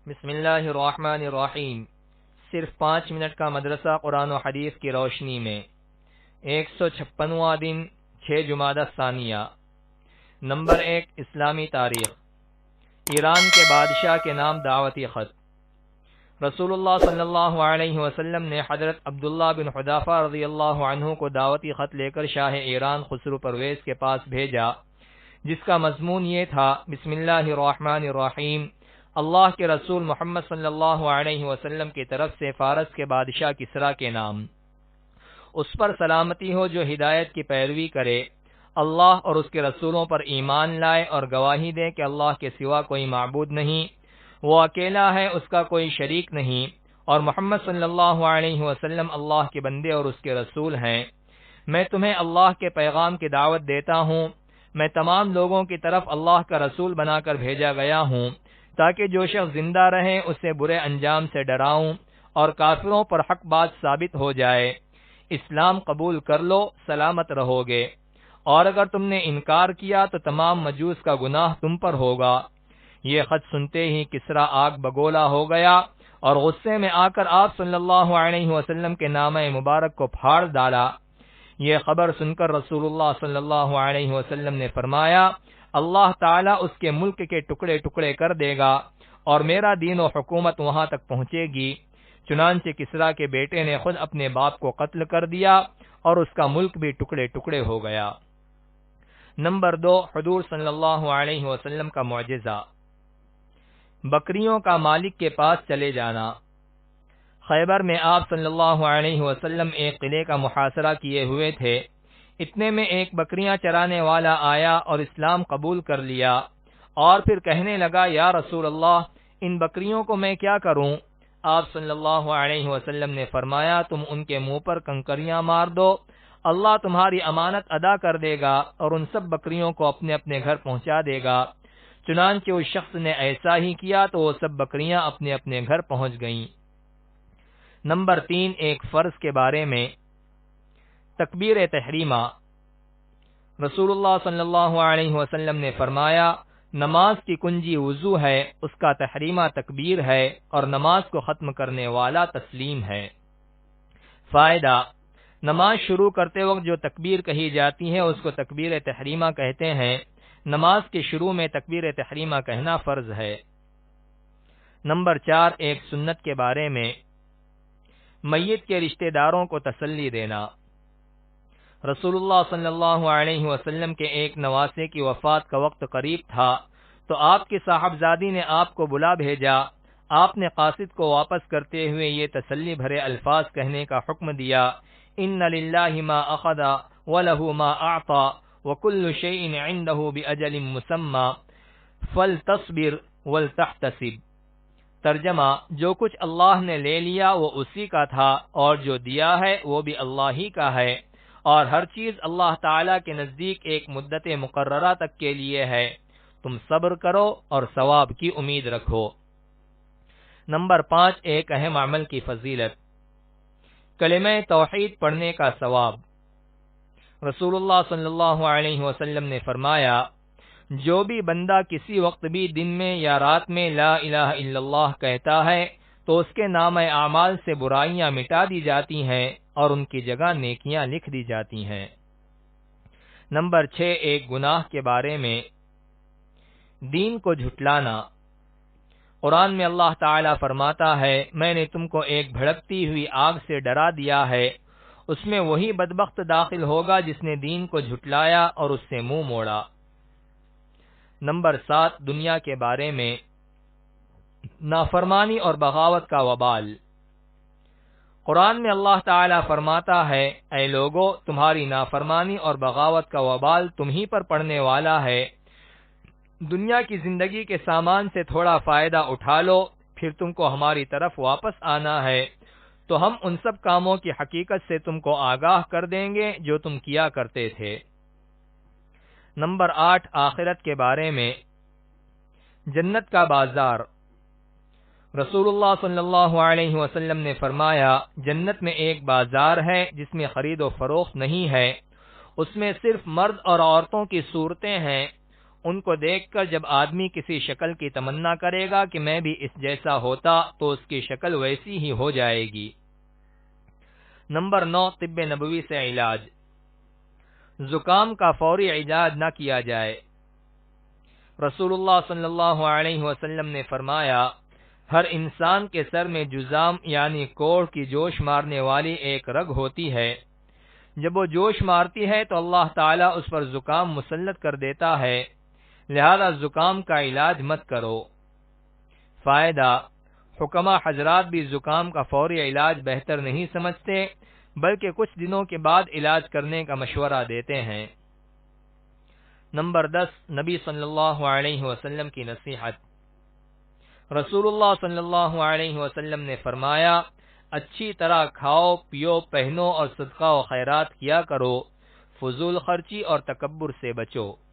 بسم اللہ الرحمن الرحیم۔ صرف 5 منٹ کا مدرسہ قرآن و حدیث کی روشنی میں 156واں دن 6 جمادی الثانیہ۔ نمبر 1، اسلامی تاریخ۔ ایران کے بادشاہ کے نام دعوتی خط۔ رسول اللہ صلی اللہ علیہ وسلم نے حضرت عبداللہ بن حذافہ رضی اللہ عنہ کو دعوتی خط لے کر شاہ ایران خسرو پرویز کے پاس بھیجا، جس کا مضمون یہ تھا: بسم اللہ الرحمن الرحیم، اللہ کے رسول محمد صلی اللہ علیہ وسلم کی طرف سے فارس کے بادشاہ کسریٰ کے نام۔ اس پر سلامتی ہو جو ہدایت کی پیروی کرے، اللہ اور اس کے رسولوں پر ایمان لائے اور گواہی دے کہ اللہ کے سوا کوئی معبود نہیں، وہ اکیلا ہے، اس کا کوئی شریک نہیں، اور محمد صلی اللہ علیہ وسلم اللہ کے بندے اور اس کے رسول ہیں۔ میں تمہیں اللہ کے پیغام کی دعوت دیتا ہوں۔ میں تمام لوگوں کی طرف اللہ کا رسول بنا کر بھیجا گیا ہوں، تاکہ جو شخص زندہ رہے اسے برے انجام سے ڈراؤں اور کافروں پر حق بات ثابت ہو جائے۔ اسلام قبول کر لو، سلامت رہو گے، اور اگر تم نے انکار کیا تو تمام مجوس کا گناہ تم پر ہوگا۔ یہ خط سنتے ہی کسریٰ آگ بگولا ہو گیا اور غصے میں آ کر آپ صلی اللہ علیہ وسلم کے نامہ مبارک کو پھاڑ ڈالا۔ یہ خبر سن کر رسول اللہ صلی اللہ علیہ وسلم نے فرمایا: اللہ تعالیٰ اس کے ملک کے ٹکڑے ٹکڑے کر دے گا اور میرا دین و حکومت وہاں تک پہنچے گی۔ چنانچہ کسریٰ کے بیٹے نے خود اپنے باپ کو قتل کر دیا اور اس کا ملک بھی ٹکڑے ٹکڑے ہو گیا۔ نمبر 2، حضور صلی اللہ علیہ وسلم کا معجزہ۔ بکریوں کا مالک کے پاس چلے جانا۔ خیبر میں آپ صلی اللہ علیہ وسلم ایک قلعے کا محاصرہ کیے ہوئے تھے۔ اتنے میں ایک بکریاں چرانے والا آیا اور اسلام قبول کر لیا، اور پھر کہنے لگا: یا رسول اللہ، ان بکریوں کو میں کیا کروں؟ آپ صلی اللہ علیہ وسلم نے فرمایا: تم ان کے منہ پر کنکریاں مار دو، اللہ تمہاری امانت ادا کر دے گا اور ان سب بکریوں کو اپنے اپنے گھر پہنچا دے گا۔ چنانچہ اس شخص نے ایسا ہی کیا تو وہ سب بکریاں اپنے اپنے گھر پہنچ گئیں۔ نمبر 3، ایک فرض کے بارے میں۔ تکبیر تحریمہ۔ رسول اللہ صلی اللہ علیہ وسلم نے فرمایا: نماز کی کنجی وضو ہے، اس کا تحریمہ تکبیر ہے، اور نماز کو ختم کرنے والا تسلیم ہے۔ فائدہ: نماز شروع کرتے وقت جو تکبیر کہی جاتی ہے اس کو تکبیر تحریمہ کہتے ہیں۔ نماز کے شروع میں تکبیر تحریمہ کہنا فرض ہے۔ نمبر 4، ایک سنت کے بارے میں۔ میت کے رشتہ داروں کو تسلی دینا۔ رسول اللہ صلی اللہ علیہ وسلم کے ایک نواسے کی وفات کا وقت قریب تھا تو آپ کی صاحبزادی نے آپ کو بلا بھیجا۔ آپ نے قاصد کو واپس کرتے ہوئے یہ تسلی بھرے الفاظ کہنے کا حکم دیا: ان للہ ما اخذ وله ما اعطى وكل شيء عنده باجل مسمى فلتصبر ولتحتسب۔ ترجمہ: جو کچھ اللہ نے لے لیا وہ اسی کا تھا، اور جو دیا ہے وہ بھی اللہ ہی کا ہے، اور ہر چیز اللہ تعالیٰ کے نزدیک ایک مدت مقررہ تک کے لیے ہے۔ تم صبر کرو اور ثواب کی امید رکھو۔ نمبر 5، ایک اہم عمل کی فضیلت۔ کلمہ توحید پڑھنے کا ثواب۔ رسول اللہ صلی اللہ علیہ وسلم نے فرمایا: جو بھی بندہ کسی وقت بھی دن میں یا رات میں لا الہ الا اللہ کہتا ہے تو اس کے نامہ اعمال سے برائیاں مٹا دی جاتی ہیں اور ان کی جگہ نیکیاں لکھ دی جاتی ہیں۔ نمبر 6، ایک گناہ کے بارے میں۔ دین کو جھٹلانا۔ قرآن میں اللہ تعالیٰ فرماتا ہے: میں نے تم کو ایک بھڑکتی ہوئی آگ سے ڈرا دیا ہے، اس میں وہی بدبخت داخل ہوگا جس نے دین کو جھٹلایا اور اس سے منہ موڑا۔ نمبر 7، دنیا کے بارے میں۔ نافرمانی اور بغاوت کا وبال۔ قرآن میں اللہ تعالیٰ فرماتا ہے: اے لوگو، تمہاری نافرمانی اور بغاوت کا وبال تم ہی پر پڑنے والا ہے۔ دنیا کی زندگی کے سامان سے تھوڑا فائدہ اٹھا لو، پھر تم کو ہماری طرف واپس آنا ہے تو ہم ان سب کاموں کی حقیقت سے تم کو آگاہ کر دیں گے جو تم کیا کرتے تھے۔ نمبر 8، آخرت کے بارے میں۔ جنت کا بازار۔ رسول اللہ صلی اللہ علیہ وسلم نے فرمایا: جنت میں ایک بازار ہے جس میں خرید و فروخت نہیں ہے، اس میں صرف مرد اور عورتوں کی صورتیں ہیں، ان کو دیکھ کر جب آدمی کسی شکل کی تمنا کرے گا کہ میں بھی اس جیسا ہوتا تو اس کی شکل ویسی ہی ہو جائے گی۔ نمبر 9، طب نبوی سے علاج۔ زکام کا فوری علاج نہ کیا جائے۔ رسول اللہ صلی اللہ علیہ وسلم نے فرمایا، ہر انسان کے سر میں جذام یعنی کوڑھ کی جوش مارنے والی ایک رگ ہوتی ہے۔ جب وہ جوش مارتی ہے تو اللہ تعالیٰ اس پر زکام مسلط کر دیتا ہے، لہذا زکام کا علاج مت کرو۔ فائدہ: حکماء حضرات بھی زکام کا فوری علاج بہتر نہیں سمجھتے، بلکہ کچھ دنوں کے بعد علاج کرنے کا مشورہ دیتے ہیں۔ نمبر 10، نبی صلی اللہ علیہ وسلم کی نصیحت۔ رسول اللہ صلی اللہ علیہ وسلم نے فرمایا، اچھی طرح کھاؤ، پیو، پہنو اور صدقہ و خیرات کیا کرو، فضول خرچی اور تکبر سے بچو۔